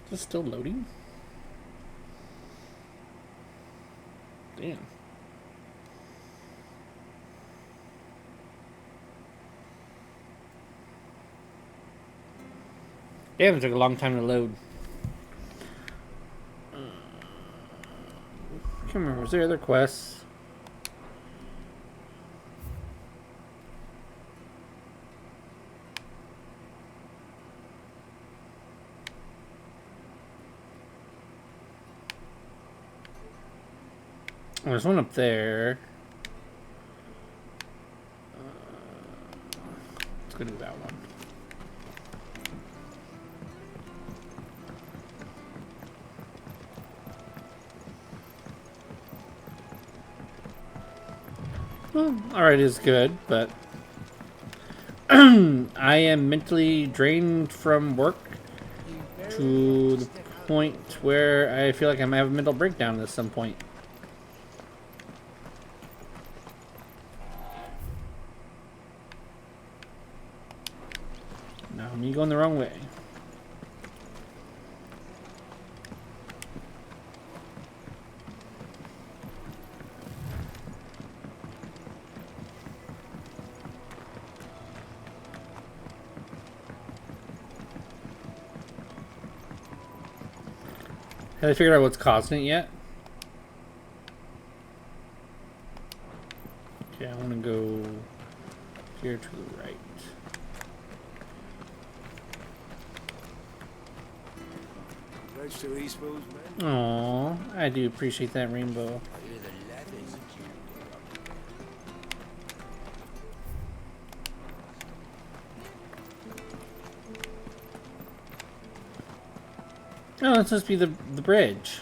Is this still loading? Damn. Damn, it took a long time to load. I can't remember. Was there other quests? Oh, there's one up there. Let's go do that one. Well, alright is good, but I am mentally drained from work to the point where I feel like I'm having a mental breakdown at some point. Now, me going the wrong way. Have I figured out what's causing it yet? Okay, I want to go here to the right. Aww, I do appreciate that, Rainbow. Oh, that's supposed to be the bridge.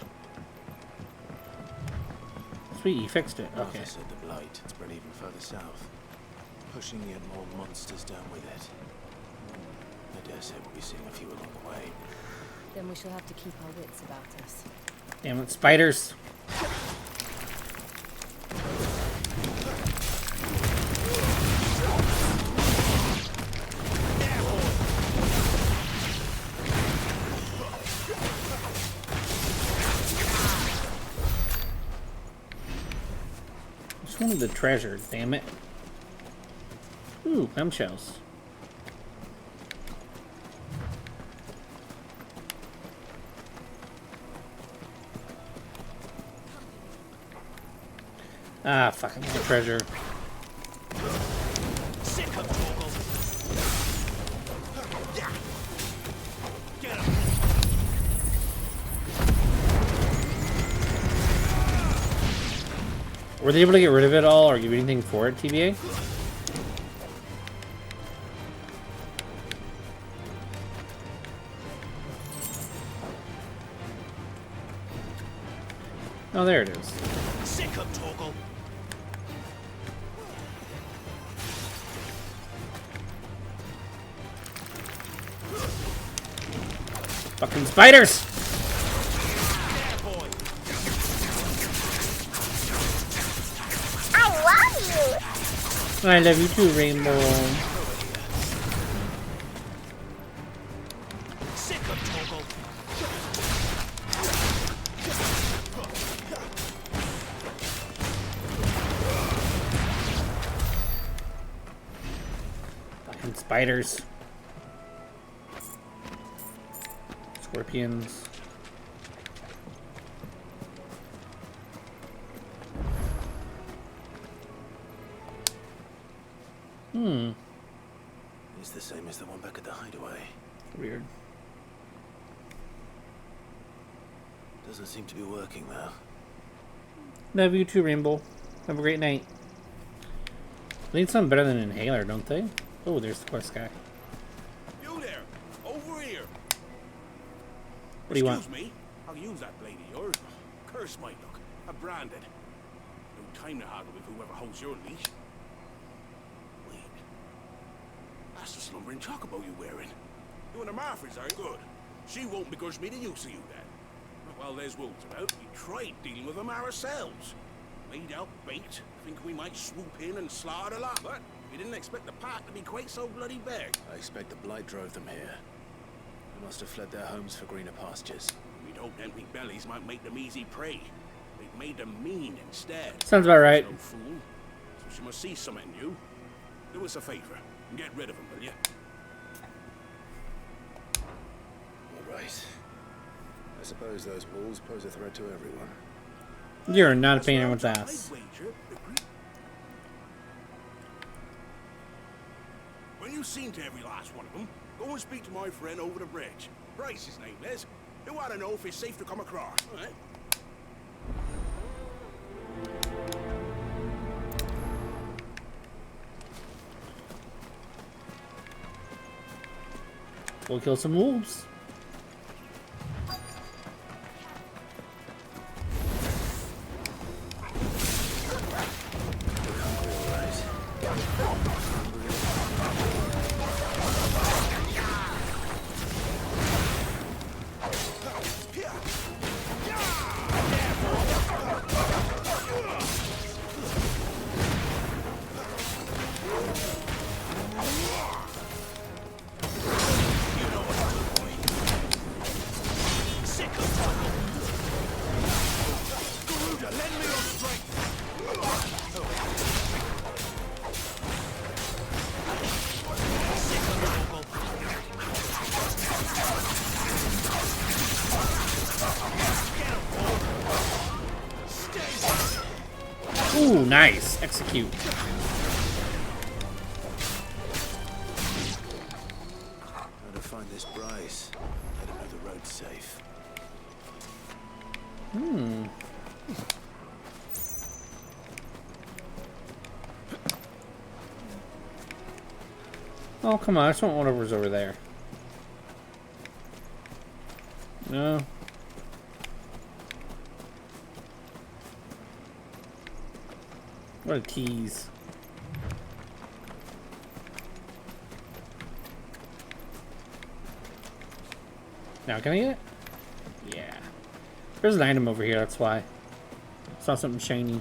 Sweet, you fixed it. Okay. Said the blight had spread even further south, pushing yet more monsters down with it. I dare say we'll be seeing a few along the way. Then we shall have to keep our wits about us. Damn it, spiders. Just wanted the treasure, damn it. Ooh, gum shells. Ah, fucking treasure. Were they able to get rid of it all or give you anything for it, TBA? Oh, there it is. Fucking spiders! I love you too, Rainbow. Fucking spiders. Scorpions. It's the same as the one back at the hideaway. Weird. Doesn't seem to be working though. Love you too, Rainbow. Have a great night. They need something better than an inhaler, don't they? Oh, there's the quest guy. You there! Over here! What do you want? Excuse me, I'll use that blade of yours. Curse my luck. I'm branded. No time to haggle with whoever holds your leash. Wait. That's the slumbering chocobo you're wearing. You and the Marfords are good. She won't begrudge me the use of you then. Well, there's wolves about. We tried dealing with them ourselves. Made out bait, think we might swoop in and slaughter the lot, but we didn't expect the path to be quite so bloody big. I expect the blight drove them here. must have fled their homes for greener pastures. We'd hope them big bellies might make them easy prey. They've made them mean instead. Sounds about right. No fool. So she must see something new. Do us a favor and get rid of them, will you? All right. I suppose those wolves pose a threat to everyone. You're not a pain in anyone's ass. When you've seen to every last one of them, go and speak to my friend over the bridge. Bryce, his name is. He want to know if it's safe to come across. All right? We'll kill some wolves. Ooh, nice. Execute. How to find this Bryce? I don't know the road's safe. Oh, come on. I just want whatever's over there. No. What a tease. Now, can I get it? Yeah. There's an item over here, that's why. Saw something shiny.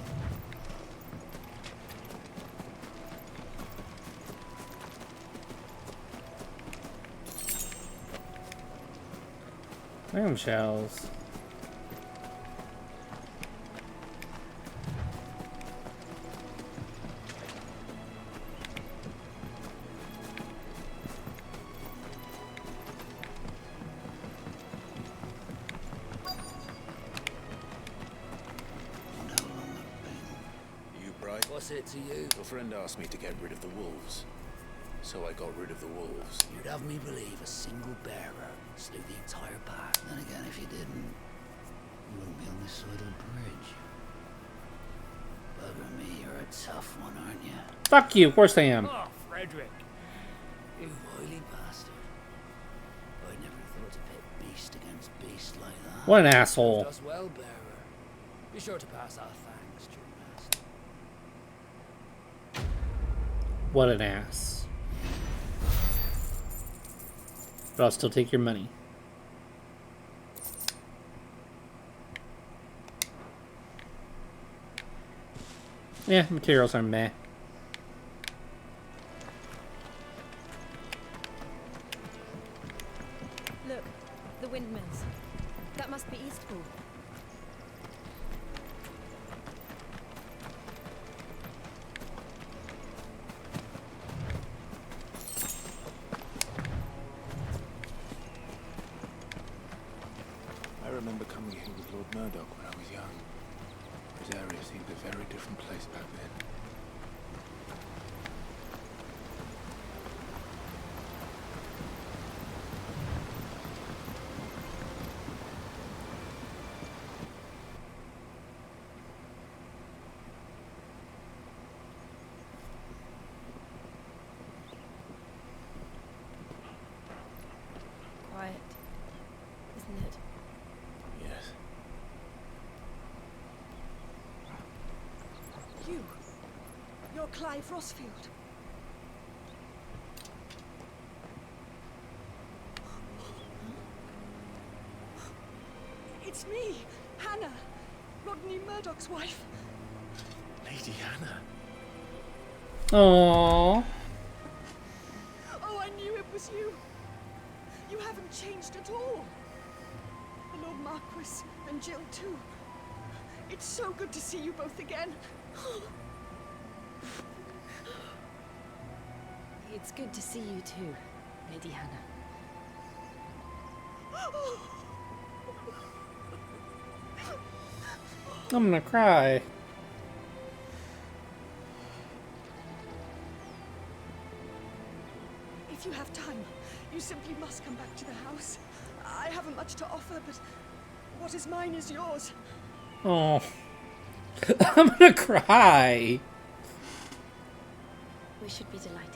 Item shells. What's it to you? Your friend asked me to get rid of the wolves. So I got rid of the wolves. You'd have me believe a single bearer slew the entire pack. Then again, if you didn't, you wouldn't be on this side of the bridge. Bugger me, you're a tough one, aren't you? Fuck you, of course I am. Oh, Frederick. You wily bastard. I never thought to pit beast against beast like that. What an asshole. Does well, bearer. Be sure to pass our thanks to your master. What an ass. But I'll still take your money. Yeah, materials are meh. Look, the windmills. That must be Eastpool. I remember coming here with Lord Murdoch when I was young. His area seemed a very different place back then. Quiet, isn't it? Yes. You're Clive Rossfield. It's me, Hannah, Rodney Murdoch's wife. Lady Hannah. Aww. Oh, I knew it was you. You haven't changed at all. The Lord Marquis and Jill too. It's so good to see you both again. It's good to see you too, Lady Hannah. I'm gonna cry. If you have time, you simply must come back to the house. I haven't much to offer, but what is mine is yours. Oh. I'm gonna cry. We should be delighted.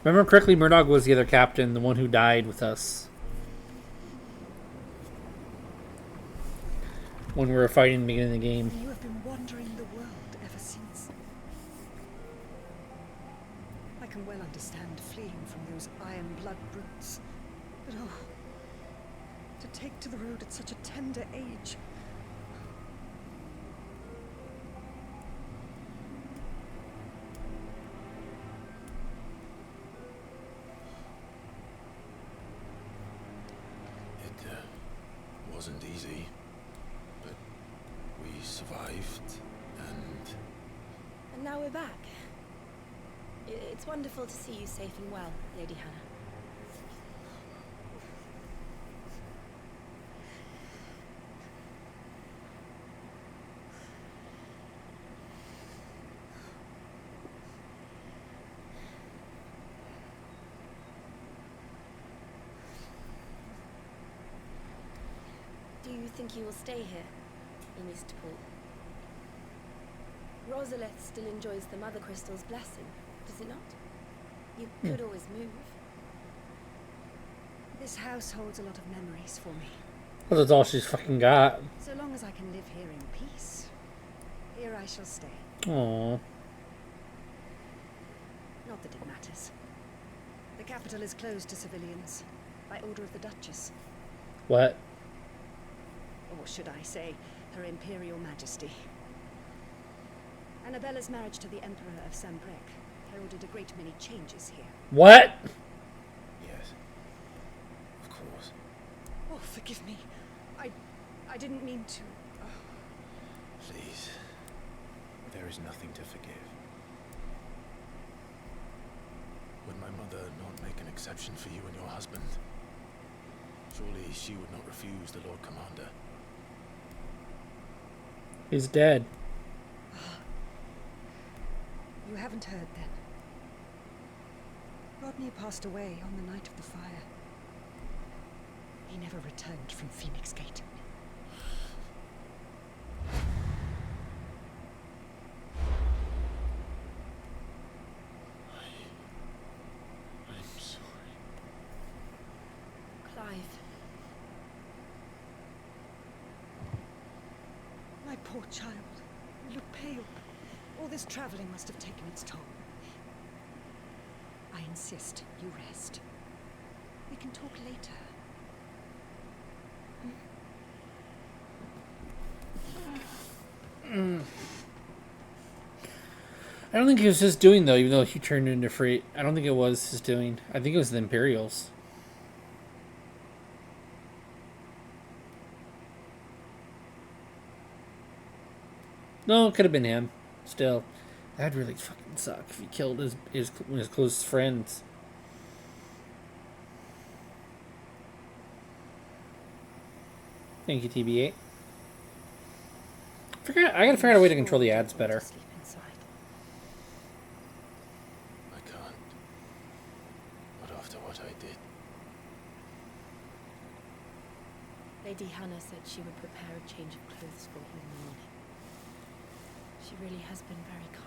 Remember correctly, Murdoch was the other captain, the one who died with us. When we were fighting in the beginning of the game. You have been wandering the world ever since. I can well understand fleeing from those iron blood brutes. But oh, to take to the road at such a tender age. It wasn't easy, but we survived, And now we're back. It's wonderful to see you safe and well, Lady Hannah. Do you think you will stay here, in Eastpool? Rosalith still enjoys the Mother Crystal's blessing, does it not? You could always move. This house holds a lot of memories for me. Well, that's all she's fucking got. So long as I can live here in peace, here I shall stay. Aww. Not that it matters. The capital is closed to civilians, by order of the Duchess. What? Or should I say, Her Imperial Majesty. Annabella's marriage to the Emperor of Sambrec heralded a great many changes here. What? yes, of course. Oh, forgive me. I didn't mean to. Please, there is nothing to forgive. Would my mother not make an exception for you and your husband? Surely she would not refuse the Lord Commander. He's dead. You haven't heard then. Rodney passed away on the night of the fire. He never returned from Phoenix Gate. I'm sorry. Clive, My poor child. You look pale. All this traveling must have taken its toll. I insist you rest. We can talk later. I don't think it was his doing, though, even though he turned into free. I don't think it was his doing. I think it was the Imperials. No, it could have been him. Still, that'd really fucking suck if he killed his closest friends. Thank you, TB8. I gotta figure out a way to control the ads better. sleep inside. I can't. Not after what I did. Lady Hannah said she would prepare a change of clothes for you in the morning. She really has been very kind.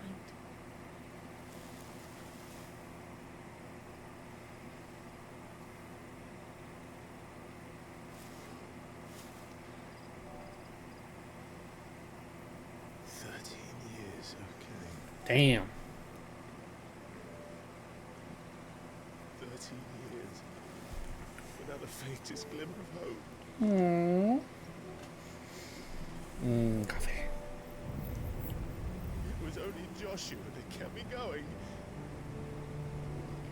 Damn. 13 years. Without the faintest glimmer of hope. Aww. Coffee. It was was only Joshua that kept me going.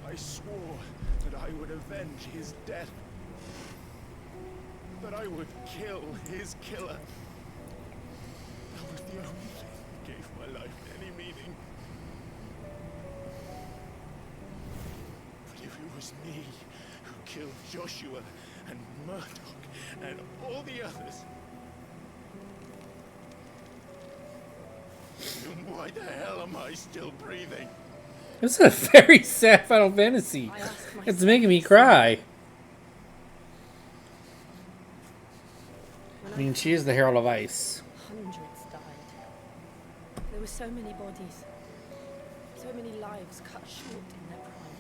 I swore that I would avenge his death. That I would kill his killer. That was the only thing that gave my life any meaning. But if it was me who killed Joshua and Murdoch and all the others, then why the hell am I still breathing? This is a very sad Final Fantasy. I ask It's myself making me the cry. When I mean, she is the Herald of Ice. hundreds died. There were so many bodies. So many lives cut short in their prime.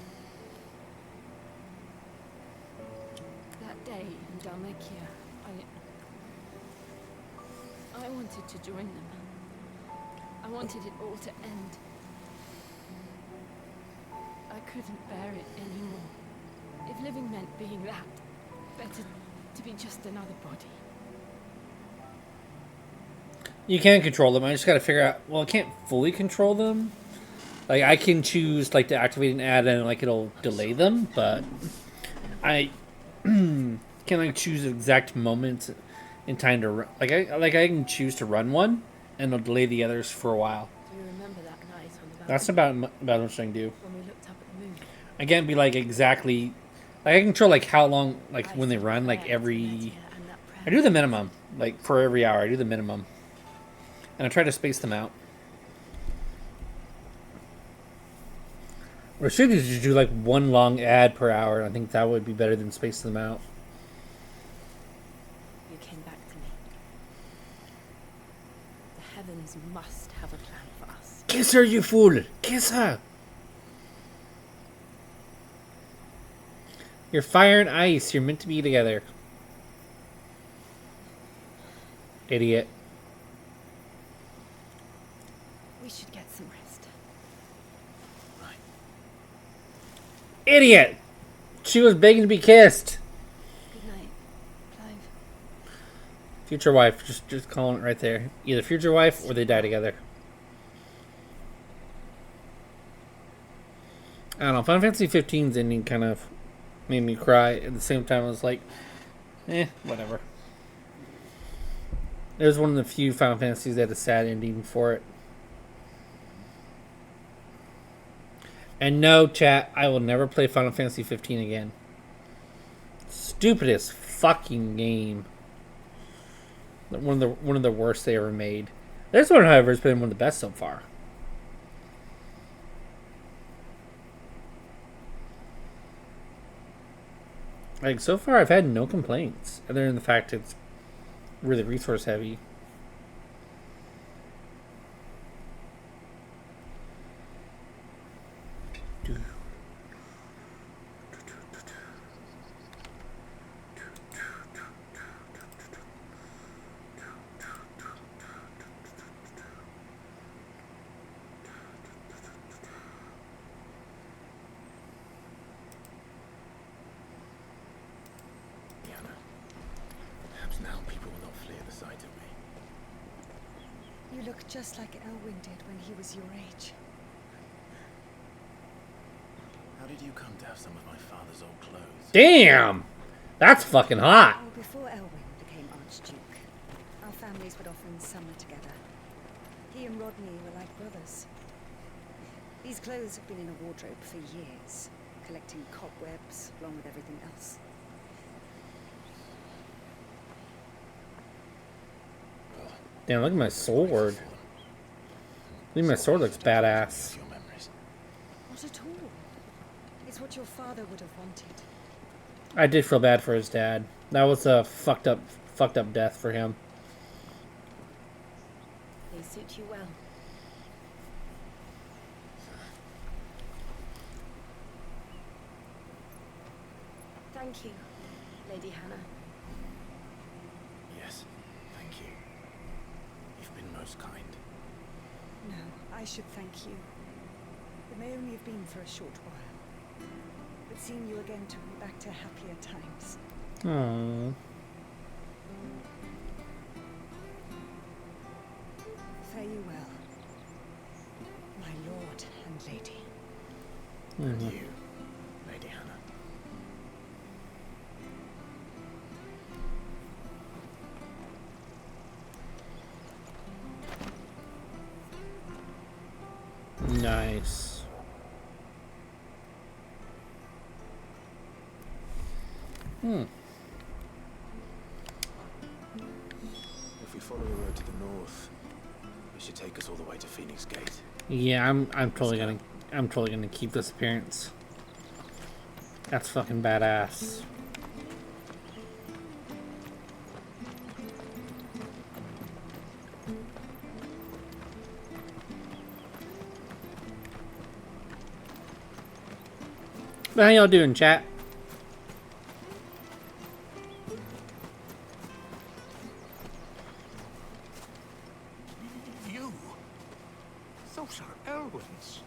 That day in Dalmekia, I wanted to join them. I wanted it all to end. I couldn't bear it anymore. If living meant being that, better to be just another body. You can control them. I just gotta figure out. Well, I can't fully control them. Like I can choose like to activate an ad and like it'll delay them, but I can like choose the exact moment in time to run. Like I can choose to run one and it'll delay the others for a while. Do you remember that night on the balcony That's about as much I can do. when we looked up at the moon? I can't be like exactly. Like I control like how long like when they run like every. I do the minimum like for every hour. I do the minimum. And I try to space them out. Or should you just do like one long ad per hour? I think that would be better than spacing them out. You came back to me. The heavens must have a plan for us. Kiss her, you fool! Kiss her! You're fire and ice. You're meant to be together. Idiot. We should get some rest. Right. Idiot! She was begging to be kissed. Good night, Clive. Future wife. Just calling it right there. Either future wife or they die together. I don't know. Final Fantasy 15's ending kind of made me cry. At the same time, I was like, whatever. It was one of the few Final Fantasies that had a sad ending for it. And no, chat, I will never play Final Fantasy 15 again. Stupidest fucking game. One of the worst they ever made. This one, however, has been one of the best so far. Like, so far I've had no complaints. Other than the fact it's really resource heavy. Perhaps now people will not flee at the sight of me. You look just like Elwyn did when he was your age. How did you come to have some of my father's old clothes? Damn! That's fucking hot. Oh, before Elwyn became Archduke, our families would often summer together. He and Rodney were like brothers. These clothes have been in a wardrobe for years, collecting cobwebs along with everything else. Damn, look at my sword. I think my sword looks badass. Your memories. Not at all. It's what your father would have wanted. I did feel bad for his dad. That was a fucked up death for him. They suit you well. Thank you, Lady Hannah. Yes, thank you. You've been most kind. No, I should thank you. It may only have been for a short while. But seeing you again took me back to happier times. Aww. Fare you well. And you, Lady Hannah. Nice. If we follow the road to the north, it should take us all the way to Phoenix Gate. Yeah, I'm totally gonna keep this appearance. That's fucking badass. How y'all doing, chat? You? Those are Elwyn's.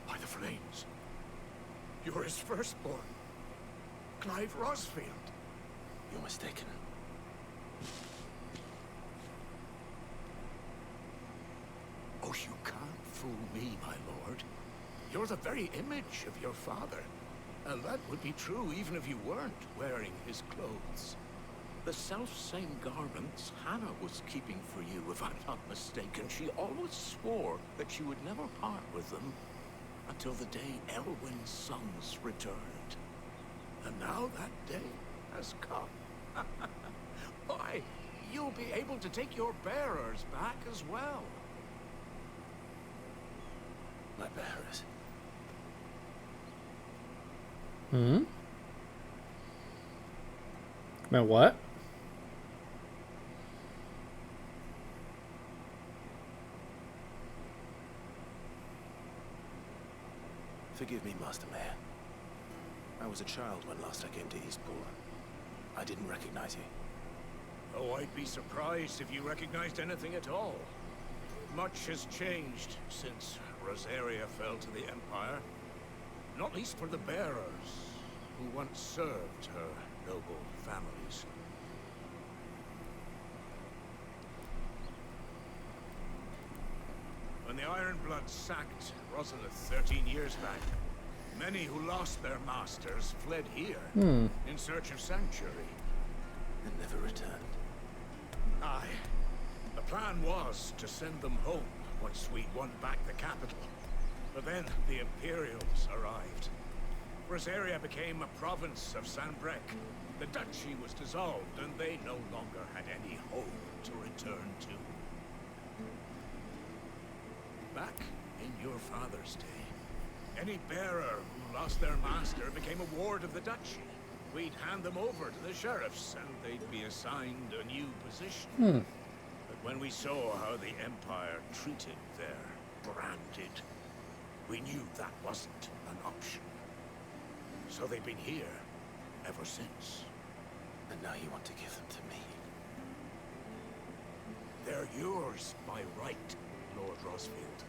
By the flames. You're his firstborn. Clive Rosfield. You're mistaken. Oh, you can't fool me, my lord. You're the very image of your father. And that would be true even if you weren't wearing his clothes. The self-same garments Hannah was keeping for you, if I'm not mistaken. She always swore that she would never part with them until the day Elwyn's sons returned. And now that day has come. Why, you'll be able to take your bearers back as well. My bearers. My what? Forgive me, Master Mayor. I was a child when last I came to Eastpool. I didn't recognize you. Oh, I'd be surprised if you recognized anything at all. Much has changed since Rosaria fell to the Empire. Not least for the bearers, who once served her noble families. When the Ironbloods sacked Rosalith 13 years back, many who lost their masters fled here in search of sanctuary. And never returned. Aye. The plan was to send them home once we'd won back the capital. But then the Imperials arrived. Rosaria became a province of Sanbreque. The duchy was dissolved, and they no longer had any home to return to. Back in your father's day, any bearer who lost their master became a ward of the duchy. We'd hand them over to the sheriffs, and they'd be assigned a new position. But when we saw how the Empire treated their branded, we knew that wasn't an option. So they've been here ever since. And now you want to give them to me. They're yours by right, Lord Rosfield.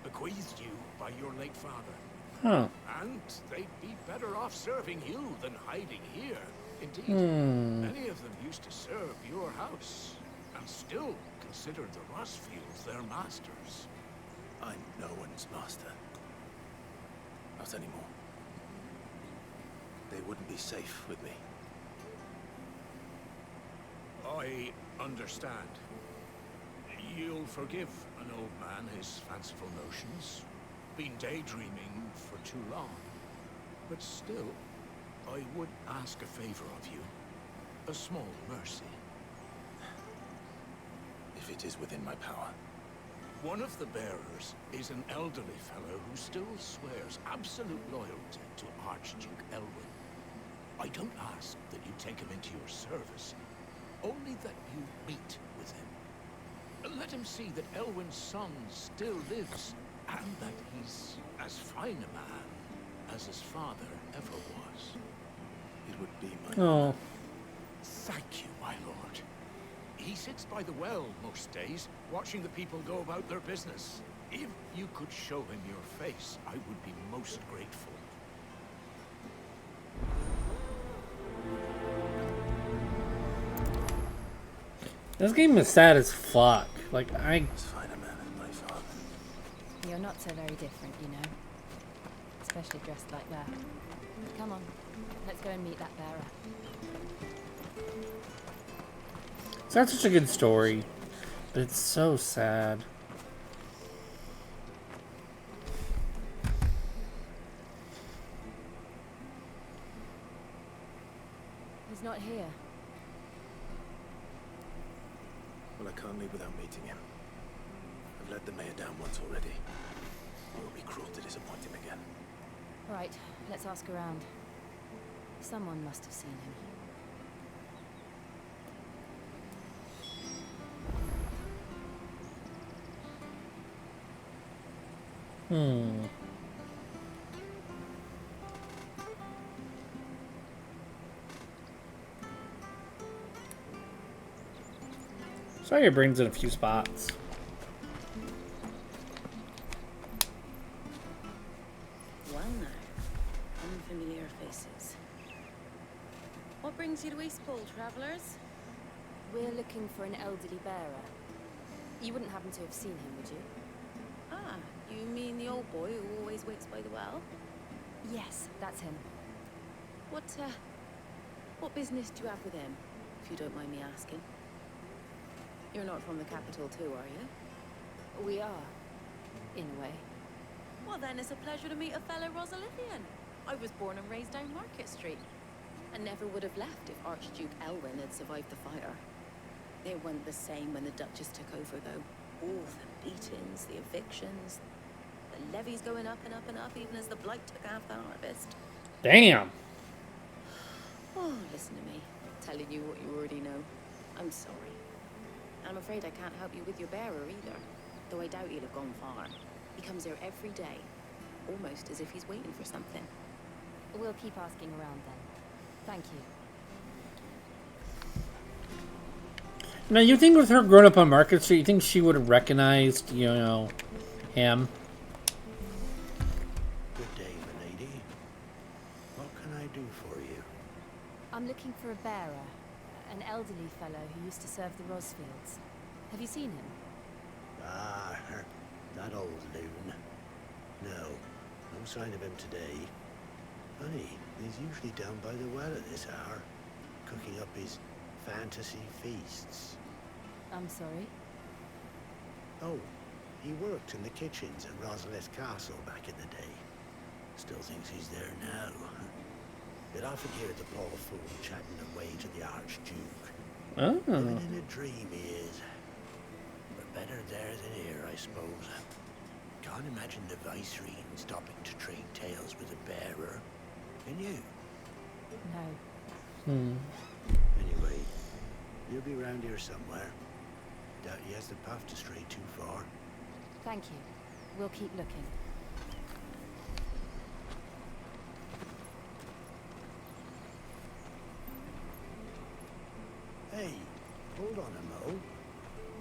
Bequeathed you by your late father. Huh. And they'd be better off serving you than hiding here. Indeed, many of them used to serve your house, and still considered the Rosfields their masters. I'm no one's master. Not anymore. They wouldn't be safe with me. I understand. You'll forgive an old man his fanciful notions. Been daydreaming for too long. But still, I would ask a favor of you. A small mercy. If it is within my power. One of the bearers is an elderly fellow who still swears absolute loyalty to Archduke Elwyn. I don't ask that you take him into your service, only that you meet with him. Let him see that Elwyn's son still lives, and that he's as fine a man as his father ever was. It would be my Oh. Thank you, my lord. He sits by the well most days, watching the people go about their business. If you could show him your face, I would be most grateful. This game is sad as fuck. Like, as fine a man as my father. You're not so very different, you know. especially dressed like that. Come on, let's go and meet that bearer. It's not such a good story, but it's so sad. He's not here. Well, I can't leave without meeting him. I've let the mayor down once already. It would be cruel to disappoint him again. Right, let's ask around. Someone must have seen him. Sawyer brings in a few spots. Well now, unfamiliar faces. What brings you to Eastpool, travellers? We're looking for an elderly bearer. You wouldn't happen to have seen him, would you? Ah, you mean the old boy who always waits by the well? Yes, that's him. What business do you have with him, if you don't mind me asking? You're not from the capital too, are you? We are, in a way. Well then, it's a pleasure to meet a fellow Rosalithian. I was born and raised down Market Street. And never would have left if Archduke Elwyn had survived the fire. It wasn't the same when the Duchess took over, though. All the beatings, the evictions, the levies going up and up and up, even as the blight took half the harvest. Damn. Oh, listen to me, telling you what you already know. I'm sorry. I'm afraid I can't help you with your bearer either, though I doubt he'll have gone far. He comes here every day, almost as if he's waiting for something. We'll keep asking around then. Thank you. Now, you think with her growing up on Market Street, you think she would have recognized, you know, him? Good day, milady. What can I do for you? I'm looking for a bearer, an elderly fellow who used to serve the Rosfields. Have you seen him? Ah, that old loon. No sign of him today. Funny, he's usually down by the well at this hour, cooking up his fantasy feasts. I'm sorry? Oh, he worked in the kitchens at Rosalith Castle back in the day. Still thinks he's there now. You'd often hear the poor fool chatting away to the Archduke. Oh. Living in a dream he is. But better there than here, I suppose. Can't imagine the Viceroy stopping to trade tales with a bearer. Can you? No. Anyway, he'll be round here somewhere. Doubt he has the path to stray too far. Thank you. We'll keep looking. Hey, hold on a mo.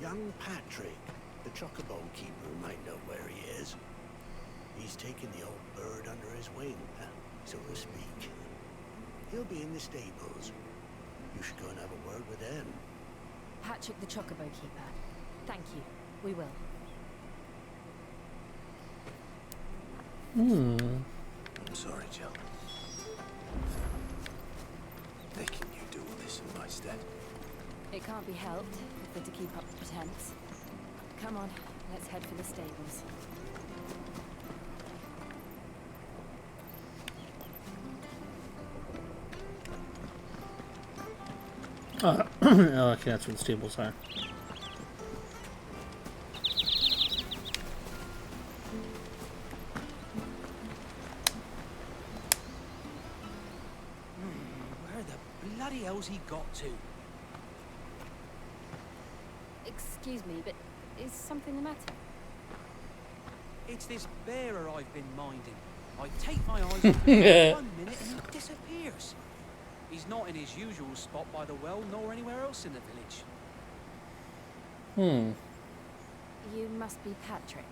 Young Patrick, the chocobo keeper, might know where he is. He's taken the old bird under his wing, so to speak. He'll be in the stables. You should go and have a word with them. Patrick the Chocobo Keeper. Thank you. We will. I'm sorry, Jill. Making you do all this in my stead. It can't be helped if we're to keep up the pretense. Come on, let's head for the stables. Oh, okay, that's where the stables are. Where the bloody hell's he got to? Excuse me, but is something the matter? It's this bearer I've been minding. I take my eyes off him for 1 minute and he disappears. He's not in his usual spot by the well, nor anywhere else in the village. You must be Patrick.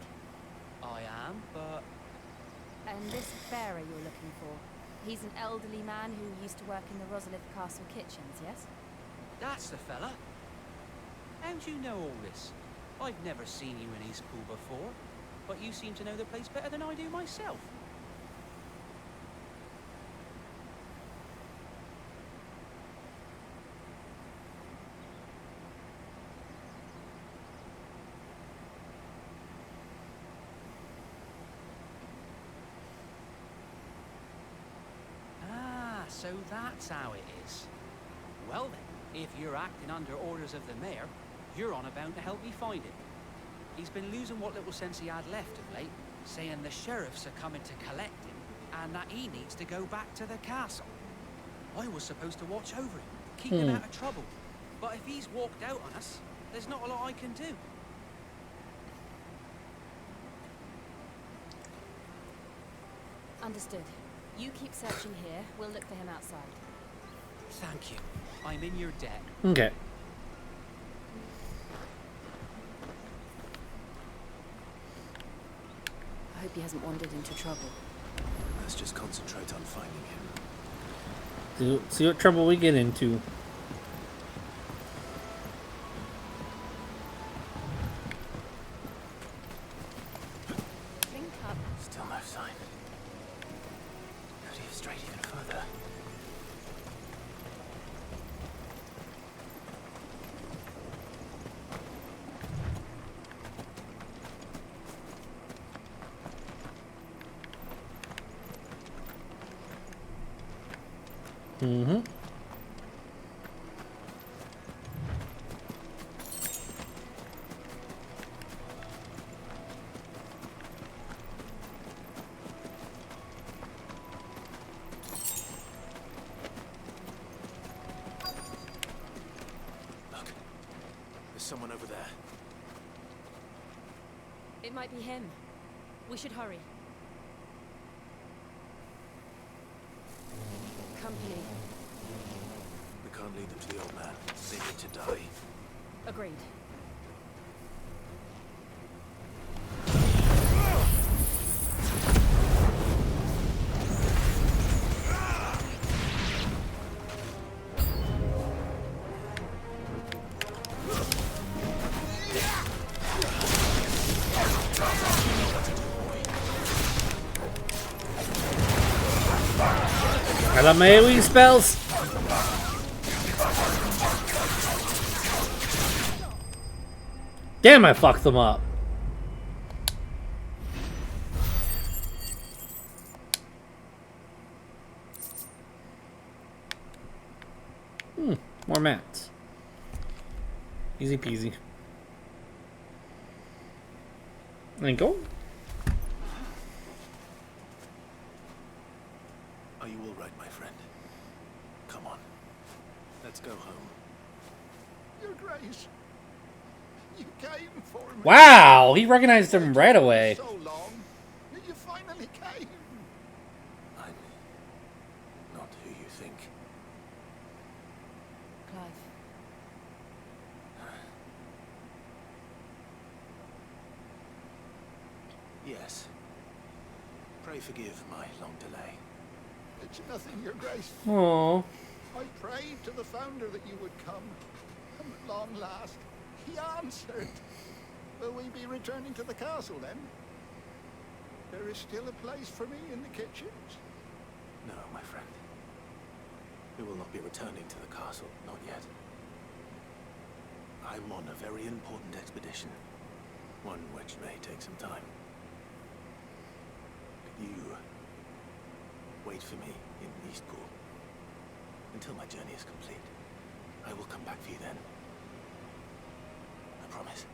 I am, but... And this bearer you're looking for, he's an elderly man who used to work in the Rosalith Castle kitchens, yes? That's the fella. How do you know all this? I've never seen you in Eastpool before, but you seem to know the place better than I do myself. So that's how it is. Well then, if you're acting under orders of the mayor, you're on about to help me find him. He's been losing what little sense he had left of late, saying the sheriffs are coming to collect him, and that he needs to go back to the castle. I was supposed to watch over him, keep him out of trouble. But if he's walked out on us, there's not a lot I can do. Understood. You keep searching here. We'll look for him outside. Thank you. I'm in your debt. Okay. I hope he hasn't wandered into trouble. Let's just concentrate on finding him. See what trouble we get into. Link up. Still no sign. Could he have strayed even further? Mm-hmm. Look. There's someone over there. It might be him. We should hurry. Company. We can't lead them to the old man. They need to die. Agreed. I love my AoE spells. Damn, I fucked them up. More mats. Easy peasy. And go. Are you all right, my friend? Come on. Let's go home. Your Grace. You came for me. Wow, he recognized him right away. So long. You finally came. I'm not who you think. Clive. Yes. Pray forgive my long delay. It's nothing, Your Grace. Aww. I prayed to the Founder that you would come. And at long last, he answered. Will we be returning to the castle then? There is still a place for me in the kitchens. No, my friend. We will not be returning to the castle, not yet. I'm on a very important expedition. One which may take some time. You wait for me in Eastpool until my journey is complete. I will come back for you then. I promise.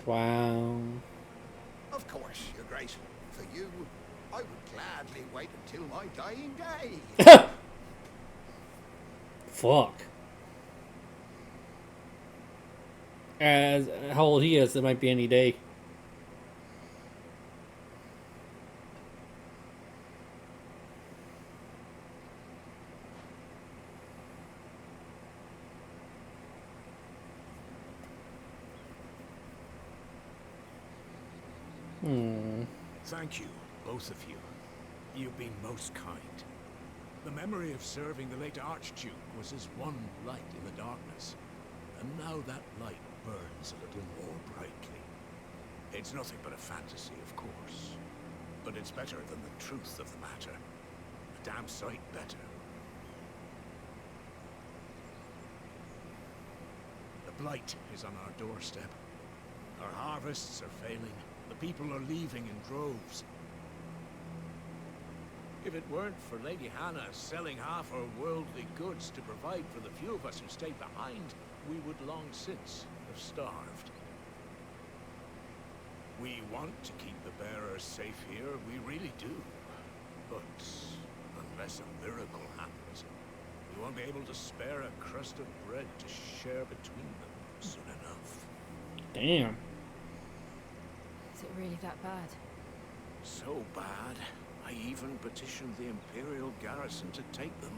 Wow. Of course, Your Grace. For you, I would gladly wait until my dying day. Fuck. As how old he is, it might be any day. Thank you, both of you. You've been most kind. The memory of serving the late Archduke was as one light in the darkness. And now that light burns a little more brightly. It's nothing but a fantasy, of course. But it's better than the truth of the matter. A damn sight better. The blight is on our doorstep. Our harvests are failing. The people are leaving in droves. If it weren't for Lady Hannah selling half her worldly goods to provide for the few of us who stayed behind, we would long since have starved. We want to keep the bearers safe here, we really do. But unless a miracle happens, we won't be able to spare a crust of bread to share between them soon enough. Damn. Is it really that bad? So bad, I even petitioned the Imperial garrison to take them.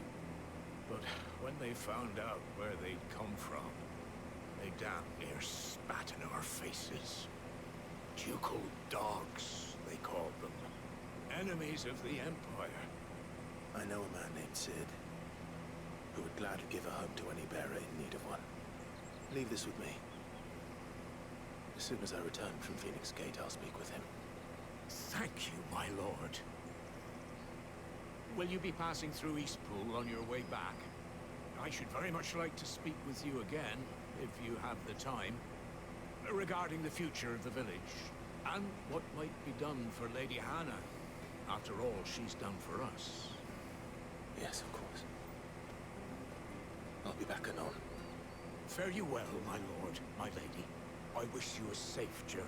But when they found out where they'd come from, they damn near spat in our faces. Ducal dogs, they called them. Enemies of the Empire. I know a man named Sid, who would gladly give a home to any bearer in need of one. Leave this with me. As soon as I return from Phoenix Gate, I'll speak with him. Thank you, my lord. Will you be passing through Eastpool on your way back? I should very much like to speak with you again, if you have the time, regarding the future of the village, and what might be done for Lady Hannah, after all she's done for us. Yes, of course. I'll be back anon. Fare you well, my lord, my lady. I wish you a safe journey.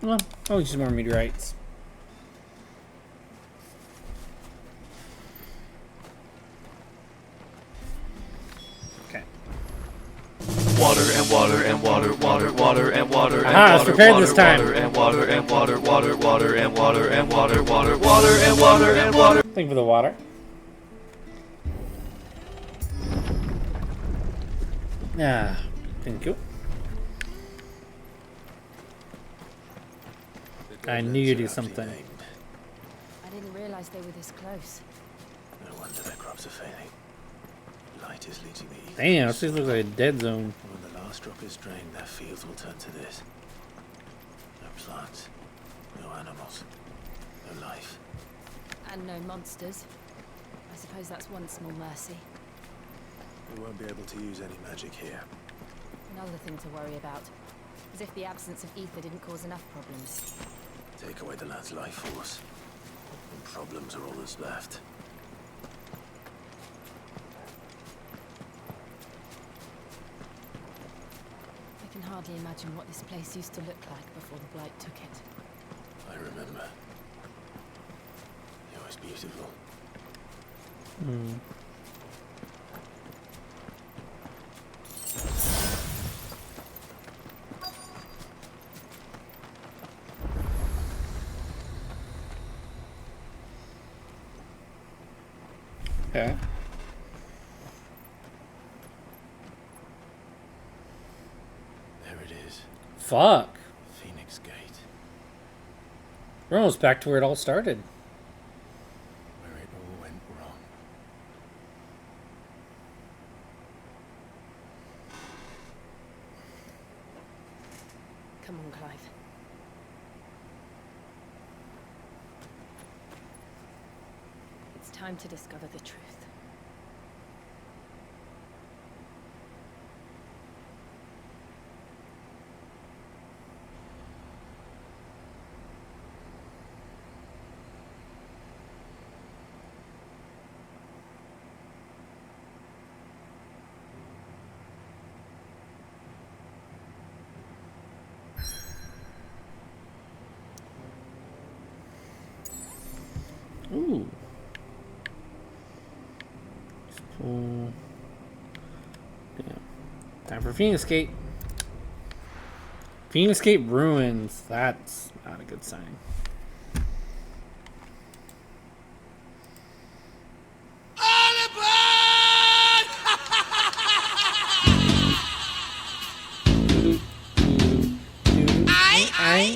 Well, I'll use some more meteorites. Okay. Water and water and water, water, water and water and Aha, it's water, prepared water, this time. water and water and water, water, water and water and water, water, water and water and water. Thank you for the water. Ah, thank you. I knew you'd do something. I didn't realize they were this close. No wonder their crops are failing. Light is leaching the ether. Damn, this looks like a dead zone. When the last drop is drained, their fields will turn to this. No plants, no animals, no life. And no monsters. I suppose that's one small mercy. We won't be able to use any magic here. Another thing to worry about. As if the absence of ether didn't cause enough problems. Take away the lad's life force, and problems are all that's left. I can hardly imagine what this place used to look like before the Blight took it. I remember. It was beautiful. Okay. There it is. Fuck. Phoenix Gate. We're almost back to where it all started. Where it all went wrong. Come on, Clive. It's time to discover the truth. Ooh. Just pull. Yeah. Time for Phoenix Gate. Phoenix Gate ruins. That's not a good sign. I